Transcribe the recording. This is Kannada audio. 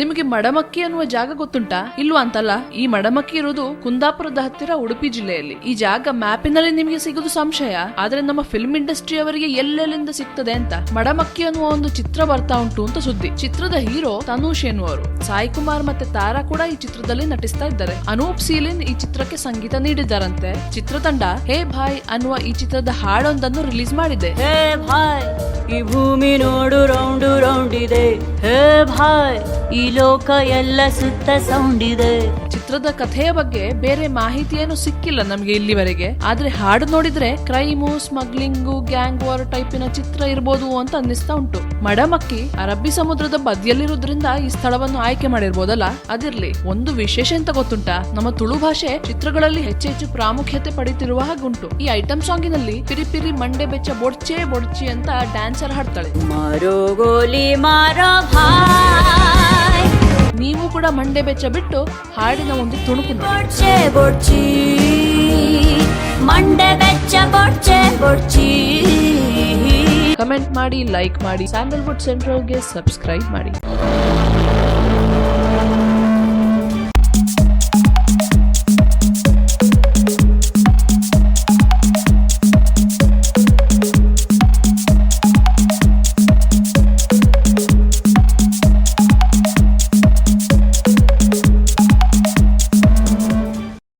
ನಿಮಗೆ ಮಡಮಕ್ಕಿ ಅನ್ನುವ ಜಾಗ ಗೊತ್ತುಂಟಾ? ಇಲ್ವಾ ಅಂತಲ್ಲ, ಈ ಮಡಮಕ್ಕಿ ಇರೋದು ಕುಂದಾಪುರದ ಹತ್ತಿರ ಉಡುಪಿ ಜಿಲ್ಲೆಯಲ್ಲಿ. ಈ ಜಾಗ ಮ್ಯಾಪಿನಲ್ಲಿ ನಿಮಗೆ ಸಿಗೋದು ಸಂಶಯ, ಆದ್ರೆ ನಮ್ಮ ಫಿಲ್ಮ್ ಇಂಡಸ್ಟ್ರಿ ಅವರಿಗೆ ಎಲ್ಲೆಲ್ಲಿಂದ ಸಿಗ್ತದೆ ಅಂತ. ಮಡಮಕ್ಕಿ ಅನ್ನುವ ಒಂದು ಚಿತ್ರ ಬರ್ತಾ ಉಂಟು ಅಂತ ಸುದ್ದಿ. ಚಿತ್ರದ ಹೀರೋ ತನುಷ್ ಎನ್ನುವರು. ಸಾಯಿ ಕುಮಾರ್ ಮತ್ತೆ ತಾರಾ ಕೂಡ ಈ ಚಿತ್ರದಲ್ಲಿ ನಟಿಸ್ತಾ ಇದ್ದಾರೆ. ಅನೂಪ್ ಸೀಲಿನ್ ಈ ಚಿತ್ರಕ್ಕೆ ಸಂಗೀತ ನೀಡಿದ್ದಾರಂತೆ. ಚಿತ್ರತಂಡ ಹೇ ಭಾಯ್ ಅನ್ನುವ ಈ ಚಿತ್ರದ ಹಾಡೊಂದನ್ನು ರಿಲೀಸ್ ಮಾಡಿದೆ. ಹೇ ಭಾಯ್ ಈ ಭೂಮಿ ನೋಡು ರೌಂಡು ರೌಂಡ್ ಇದೆ, ಹೇ ಭಾಯ್ ಈ ಲೋಕ ಎಲ್ಲ ಸುತ್ತ ಸೌಂಡ್ ಇದೆ. ಚಿತ್ರದ ಕಥೆಯ ಬಗ್ಗೆ ಬೇರೆ ಮಾಹಿತಿ ಏನು ಸಿಕ್ಕಿಲ್ಲ ನಮ್ಗೆ ಇಲ್ಲಿವರೆಗೆ. ಆದ್ರೆ ಹಾಡು ನೋಡಿದ್ರೆ ಕ್ರೈಮು, ಸ್ಮಗ್ಲಿಂಗು, ಗ್ಯಾಂಗ್ ವಾರ್ ಟೈಪಿನ ಚಿತ್ರ ಇರ್ಬೋದು ಅಂತ ಅನ್ನಿಸ್ತಾ ಉಂಟು. ಮಡಮಕ್ಕಿ ಅರಬ್ಬಿ ಸಮುದ್ರದ ಬದಿಯಲ್ಲಿರೋದ್ರಿಂದ ಈ ಸ್ಥಳವನ್ನು ಆಯ್ಕೆ ಮಾಡಿರ್ಬೋದಲ್ಲ. ಅದಿರ್ಲಿ, ಒಂದು ವಿಶೇಷ ಅಂತ ಗೊತ್ತುಂಟಾ? ನಮ್ಮ ತುಳು ಭಾಷೆ ಚಿತ್ರಗಳಲ್ಲಿ ಹೆಚ್ಚೆಚ್ಚು ಪ್ರಾಮುಖ್ಯತೆ ಪಡೆಯುತ್ತಿರುವ ಹಾಗುಂಟು. ಈ ಐಟಮ್ ಸಾಂಗಿನಲ್ಲಿ ಪಿರಿ ಪಿರಿ ಮಂಡೆ ಬೆಚ್ಚ ಬೊಡ್ಚೆ ಬೊಡ್ಚಿ ಅಂತ ಡ್ಯಾನ್ಸರ್ ಹಾಡ್ತಾಳೆ. ಮಾರೋ ಗೋಲಿ ಮಾರೋ ಭಾಯ್, ನೀವು ಕೂಡ ಮಂಡೆ ಬೆಚ್ಚ ಬಿಟ್ಟು ಹಾಡಿನ ಒಂದು ತುಣುಕು ಬೊಡ್ಚೆ ಬೊಡ್ಚಿ, ಮಂಡೆ ಬೆಚ್ಚ ಬೊಡ್ಚೆ ಬೊಡ್ಚಿ. ಕಮೆಂಟ್ ಮಾಡಿ, ಲೈಕ್ ಮಾಡಿ, ಸ್ಯಾಂಡಲ್ವುಡ್ ಸೆಂಟ್ರಲ್ಗೆ ಸಬ್ಸ್ಕ್ರೈಬ್ ಮಾಡಿ.